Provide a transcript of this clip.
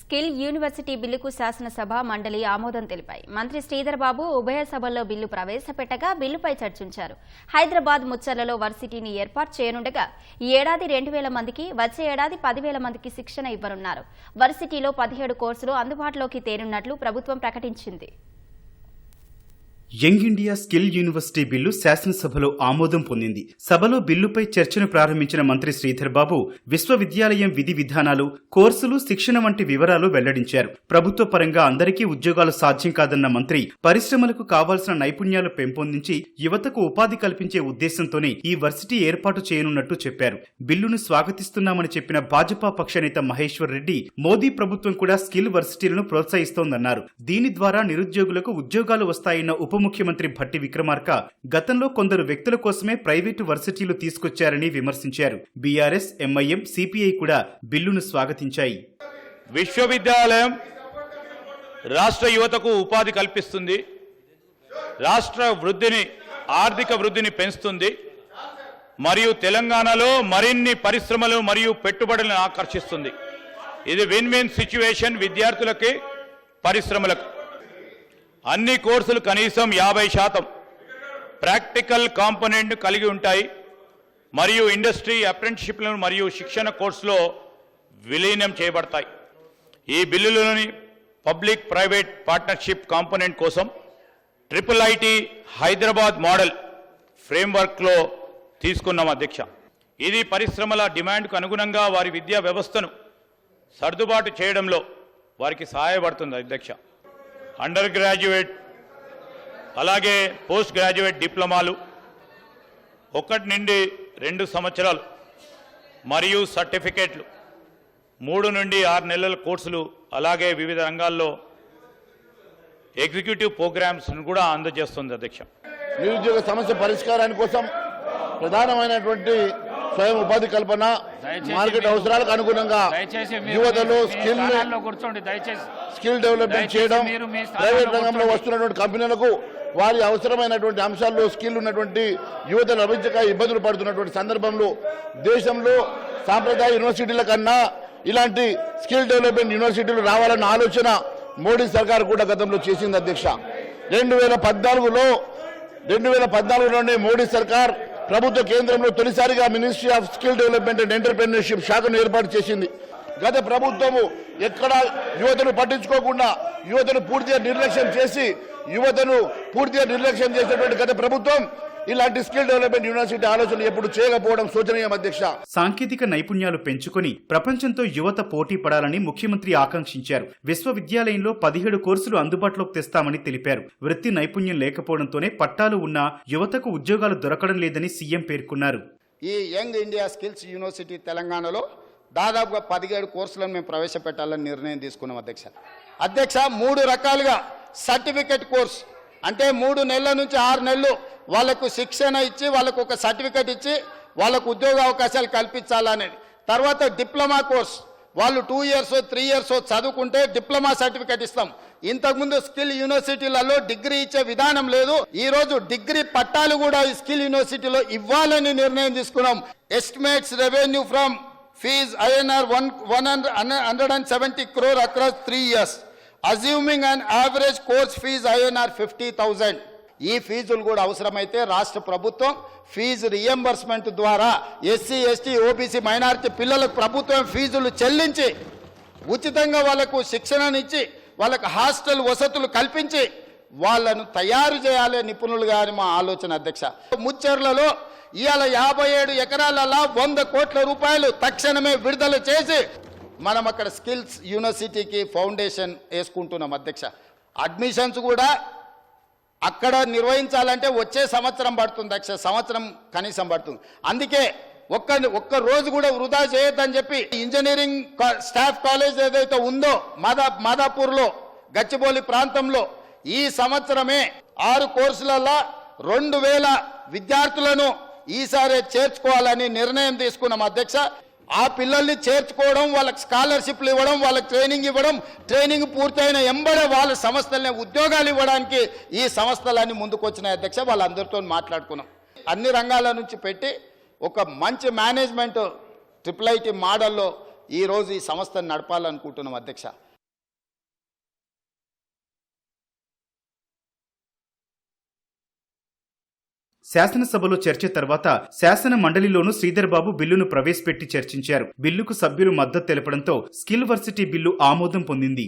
Skill university బిల్లుకు శాసనసభ మండలి ఆమోదం తెలిపాయి. మంత్రి శ్రీధర్ బాబు ఉభయ సభల్లో బిల్లు ప్రవేశపెట్టగా బిల్లుపై చర్చించారు. హైదరాబాద్ ముచ్చర్లలో వర్సిటీని ఏర్పాటు చేయనుండగా ఈ ఏడాది 2000 మందికి, వచ్చే ఏడాది 10,000 మందికి శిక్షణ ఇవ్వనున్నారు. వర్సిటీలో 17 కోర్సులు అందుబాటులోకి తేనున్నట్లు ప్రభుత్వం ప్రకటించింది. Young India skill university bill శాసనసభలో ఆమోదం పొందింది. సభలో బిల్లుపై చర్చను ప్రారంభించిన మంత్రి శ్రీధర్ బాబు విశ్వవిద్యాలయం విధి విధానాలు, కోర్సులు, శిక్షణ వంటి వివరాలు వెల్లడించారు. ప్రభుత్వ పరంగా అందరికీ ఉద్యోగాలు సాధ్యం కాదన్న మంత్రి పరిశ్రమలకు కావాల్సిన నైపుణ్యాలు పెంపొందించి యువతకు ఉపాధి కల్పించే ఉద్దేశంతోనే ఈ వర్సిటీ ఏర్పాటు చేయనున్నట్టు చెప్పారు. బిల్లును స్వాగతిస్తున్నామని చెప్పిన భాజపా పక్షనేత మహేశ్వర్ రెడ్డి మోదీ ప్రభుత్వం కూడా స్కిల్ వర్సిటీలను ప్రోత్సహిస్తోందన్నారు. దీని ద్వారా నిరుద్యోగులకు ఉద్యోగాలు వస్తాయన్న ఉప ముఖ్యమంత్రి భట్టి విక్రమార్క గతంలో కొందరు వ్యక్తుల కోసమే ప్రైవేటు వర్సిటీలు తీసుకొచ్చారని విమర్శించారు. బీఆర్ఎస్, ఎంఐఎం, సిపిఐ కూడా బిల్లును స్వాగతించాయి. విశ్వవిద్యాలయం రాష్ట్ర యువతకు ఉపాధి కల్పిస్తుంది, రాష్ట్ర వృద్ధిని, ఆర్థిక వృద్ధిని పెంచుతుంది మరియు తెలంగాణలో మరిన్ని పరిశ్రమలు మరియు పెట్టుబడులను ఆకర్షిస్తుంది. ఇది విన్ విన్ సిచ్యువేషన్ విద్యార్థులకి, పరిశ్రమలకు. అన్ని కోర్సులు కనీసం 50% ప్రాక్టికల్ కాంపోనెంట్ కలిగి ఉంటాయి మరియు ఇండస్ట్రీ అప్రెంటిస్షిప్లను మరియు శిక్షణ కోర్సులో విలీనం చేయబడతాయి. ఈ బిల్లులోని పబ్లిక్ ప్రైవేట్ పార్ట్నర్షిప్ కాంపోనెంట్ కోసం IIIT హైదరాబాద్ మోడల్ ఫ్రేమ్వర్క్లో తీసుకున్నాం అధ్యక్ష. ఇది పరిశ్రమల డిమాండ్కు అనుగుణంగా వారి విద్యా వ్యవస్థను సర్దుబాటు చేయడంలో వారికి సహాయపడుతుంది అధ్యక్ష. అండర్ గ్రాడ్యుయేట్ అలాగే పోస్ట్ గ్రాడ్యుయేట్ డిప్లొమాలు 1 నుండి 2 సంవత్సరాలు మరియు సర్టిఫికేట్లు 3 నుండి 6 నెలల కోర్సులు, అలాగే వివిధ రంగాల్లో ఎగ్జిక్యూటివ్ ప్రోగ్రామ్స్ను కూడా అందజేస్తుంది అధ్యక్ష. నిరుద్యోగ సమస్య పరిష్కారాని కోసం ప్రధానమైనటువంటి స్వయం ఉపాధి కల్పన, మార్కెట్ అవసరాలకు అనుగుణంగా యువతలో స్కిల్ డెవలప్మెంట్ చేయడం, ప్రైవేట్ రంగంలో వస్తున్నటువంటి కంపెనీలకు వారి అవసరమైనటువంటి అంశాల్లో స్కిల్ ఉన్నటువంటి యువత లభించక ఇబ్బందులు పడుతున్నటువంటి సందర్భంలో దేశంలో సాంప్రదాయ యూనివర్సిటీల కన్నా ఇలాంటి స్కిల్ డెవలప్మెంట్ యూనివర్సిటీలు రావాలన్న ఆలోచన మోడీ సర్కార్ కూడా గతంలో చేసింది అధ్యక్ష. 2014లోనే మోడీ సర్కార్ ప్రభుత్వ కేంద్రంలో తొలిసారిగా ministry of skill development and entrepreneurship శాఖను ఏర్పాటు చేసింది. గత ప్రభుత్వము ఎక్కడ యువతను పట్టించుకోకుండా యువతను పూర్తిగా నిర్లక్ష్యం చేసినటువంటి గత ప్రభుత్వం ఇలాంటి స్కిల్ డెవలప్మెంట్ యూనివర్సిటీ ఆలోచనలు ఎప్పుడు చేయకపోవడం శోచనీయం అధ్యక్ష. సాంకేతిక నైపుణ్యాలు పెంచుకుని ప్రపంచంతో యువత పోటీ పడాలని ముఖ్యమంత్రి ఆకాంక్షించారు. విశ్వవిద్యాలయంలో 17 కోర్సులు అందుబాటులోకి తెస్తామని తెలిపారు. వృత్తి నైపుణ్యం లేకపోవడంతోనే పట్టాలు ఉన్న యువతకు ఉద్యోగాలు దొరకడం లేదని సీఎం పేర్కొన్నారు. ఈ యంగ్ ఇండియా స్కిల్స్ యూనివర్సిటీ తెలంగాణలో దాదాపుగా 17 కోర్సులను మేము ప్రవేశపెట్టాలని నిర్ణయం తీసుకున్నాం అధ్యక్ష. 3 రకాలుగా సర్టిఫికెట్ కోర్స్ అంటే 3 నెలల నుంచి 6 నెలలు వాళ్ళకు శిక్షణ ఇచ్చి, వాళ్ళకు ఒక సర్టిఫికెట్ ఇచ్చి వాళ్ళకు ఉద్యోగ అవకాశాలు కల్పించాలనేది. తర్వాత డిప్లొమా కోర్స్, వాళ్ళు 2 ఇయర్స్ 3 ఇయర్స్ చదువుకుంటే డిప్లొమా సర్టిఫికెట్ ఇస్తాం. ఇంతకుముందు స్కిల్ యూనివర్సిటీలలో డిగ్రీ ఇచ్చే విధానం లేదు. ఈ రోజు డిగ్రీ పట్టాలు కూడా ఈ స్కిల్ యూనివర్సిటీలో ఇవ్వాలని నిర్ణయం తీసుకున్నాం. Estimates revenue from fees INR 170 crore across 3 years. Assuming an average course fee INR 50,000. ఈ ఫీజులు కూడా అవసరమైతే రాష్ట్ర ప్రభుత్వం ఫీజు రియంబర్స్మెంట్ ద్వారా SC, ST, OBC మైనారిటీ పిల్లలకు ప్రభుత్వం ఫీజులు చెల్లించి ఉచితంగా వాళ్లకు శిక్షణనిచ్చి వాళ్ళకు హాస్టల్ వసతులు కల్పించి వాళ్ళను తయారు చేయాలి నిపుణులుగా అని మా ఆలోచన అధ్యక్ష. ముచ్చర్లలో ఇవాళ 57 ఎకరాలలో 100 కోట్ల రూపాయలు తక్షణమే విడుదల చేసి మనం అక్కడ స్కిల్స్ యూనివర్సిటీకి ఫౌండేషన్ వేసుకుంటున్నాం అధ్యక్ష. అడ్మిషన్స్ కూడా అక్కడ నిర్వహించాలంటే వచ్చే సంవత్సరం పడుతుంది అధ్యక్ష, సంవత్సరం కనీసం పడుతుంది. అందుకే ఒక్క రోజు కూడా వృధా చేయొద్దని చెప్పి ఇంజనీరింగ్ స్టాఫ్ కాలేజ్ ఏదైతే ఉందో మాదాపూర్లో, గచ్చిబౌలి ప్రాంతంలో ఈ సంవత్సరమే 6 కోర్సులలో 2,000 విద్యార్థులను ఈసారి చేర్చుకోవాలని నిర్ణయం తీసుకున్నాం అధ్యక్ష. ఆ పిల్లల్ని చేర్చుకోవడం, వాళ్ళకి స్కాలర్షిప్లు ఇవ్వడం, వాళ్ళకి ట్రైనింగ్ ఇవ్వడం, ట్రైనింగ్ పూర్తయిన ఎంబడే వాళ్ళ సంస్థలనే ఉద్యోగాలు ఇవ్వడానికి ఈ సంస్థలన్నీ ముందుకొచ్చినాయి అధ్యక్ష. వాళ్ళందరితో మాట్లాడుకున్నాం. అన్ని రంగాల నుంచి పెట్టి ఒక మంచి మేనేజ్మెంట్ IIIT మోడల్లో ఈరోజు ఈ సంస్థను నడపాలనుకుంటున్నాం అధ్యక్ష. శాసనసభలో చర్చ తర్వాత శాసన మండలిలోనూ శ్రీధర్ బాబు బిల్లును ప్రవేశపెట్టి చర్చించారు. బిల్లుకు సభ్యులు మద్దతు తెలపడంతో స్కిల్ వర్సిటీ బిల్లు ఆమోదం పొందింది.